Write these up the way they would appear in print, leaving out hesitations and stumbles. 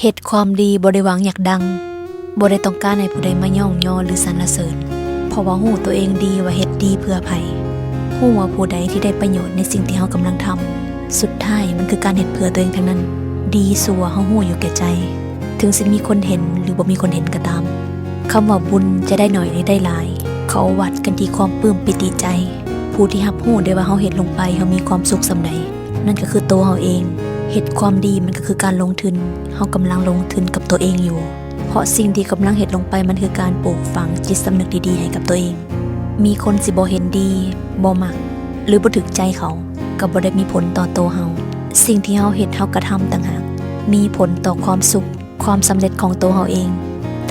เฮ็ดความดีบ่ได้หวังอยากดังบ่ได้ต้องการให้ผู้ใดมาย่องยอหรือสรรเสริญเพราะว่าฮู้ตัวเองดีว่าเฮ็ดดีเพื่อไผฮู้ว่าผู้ใดที่ได้ประโยชน์ในสิ่งที่เฮากำลังทำสุดท้ายมันคือการเฮ็ดเพื่อตัวเองทั้งนั้นดีสัวเฮาฮู้อยู่แก่ใจถึงสิมีคนเห็นหรือบ่มีคนเห็นก็ตามคำว่าบุญจะได้หน่อยหรือได้หลายเขาวัดกันที่ความปลื้มปิติใจผู้ที่รับรู้ได้ว่าเฮาเฮ็ดลงไปเฮามีความสุขส่ำใดนั่นก็คือตัวเฮาเองเฮ็ดความดีมันก็คือการลงทุนเฮากำลังลงทุนกับตัวเองอยู่เพราะสิ่งที่กำลังเฮ็ดลงไปมันคือการปลูกฝังจิตสำนึกดีๆให้กับตัวเองมีคนสิบ่เห็นดีบ่มักหรือบ่ถึกใจเขาก็บ่ได้มีผลต่อตัวเฮาสิ่งที่เฮาเฮ็ดเฮากระทำต่างหากมีผลต่อความสุขความสำเร็จของตัวเฮาเอง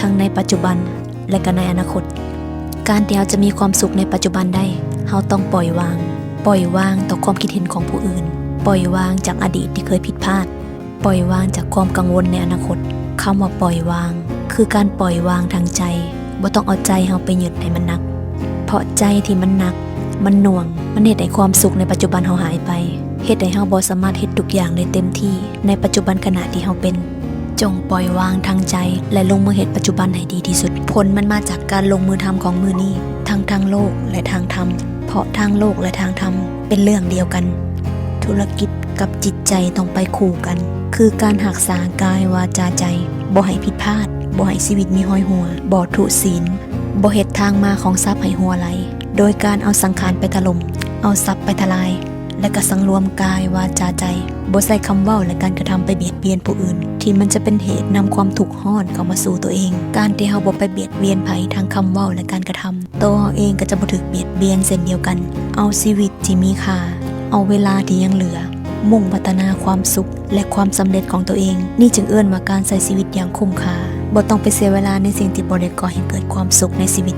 ทั้งในปัจจุบันและก็ในอนาคตการที่เฮาจะมีความสุขในปัจจุบันได้เฮาต้องปล่อยวางต่อความคิดเห็นของผู้อื่นปล่อยวางจากอดีตที่เคยผิดพลาดปล่อยวางจากความกังวลในอนาคตคำว่าปล่อยวางคือการปล่อยวางทางใจบ่ต้องเอาใจเฮาไปยึดให้มันหนักเพราะใจที่มันหนักมันหน่วงมันเฮ็ดให้ความสุขในปัจจุบันเฮาหายไปเฮ็ดให้เฮาบ่สามารถเฮ็ดทุกอย่างได้เต็มที่ในปัจจุบันขณะที่เฮาเป็นจงปล่อยวางทางใจและลงมือเฮ็ดปัจจุบันให้ดีที่สุดผลมันมาจากการลงมือทำของมือนี้ทั้งทางโลกและทางธรรมเพราะทางโลกและทางธรรมเป็นเรื่องเดียวกันธุรกิจกับจิตใจต้องไปคู่กันคือการรักษากายวาจาใจบ่ให้ผิดพลาดบ่ให้ชีวิตมีห้อยหัวบ่ทุศีลบ่เฮ็ดทางมาของทรัพย์ให้หัวไหลโดยการเอาสังขารไปถล่มเอาทรัพย์ไปทลายและก็สังรวมกายวาจาใจบ่ใส่คำเว้าและการกระทำไปเบียดเบียนผู้อื่นที่มันจะเป็นเหตุนำความทุกข์ร้อนเข้ามาสู่ตัวเองการที่เฮาบ่ไปเบียดเบียนไผทางคำเว้าและการกระทำตัวเฮาเองก็จะบ่ถูกเบียดเบียนเช่นเดียวกันเอาชีวิตที่มีค่าเอาเวลาที่ยังเหลือมุ่งพัฒนาความสุขและความสำเร็จของตัวเองนี่จึงเอิ้นว่าการใช้ชีวิตอย่างคุ้มค่าบ่ต้องไปเสียเวลาในสิ่งที่บ่ได้ก่อให้เกิดความสุขในชีวิต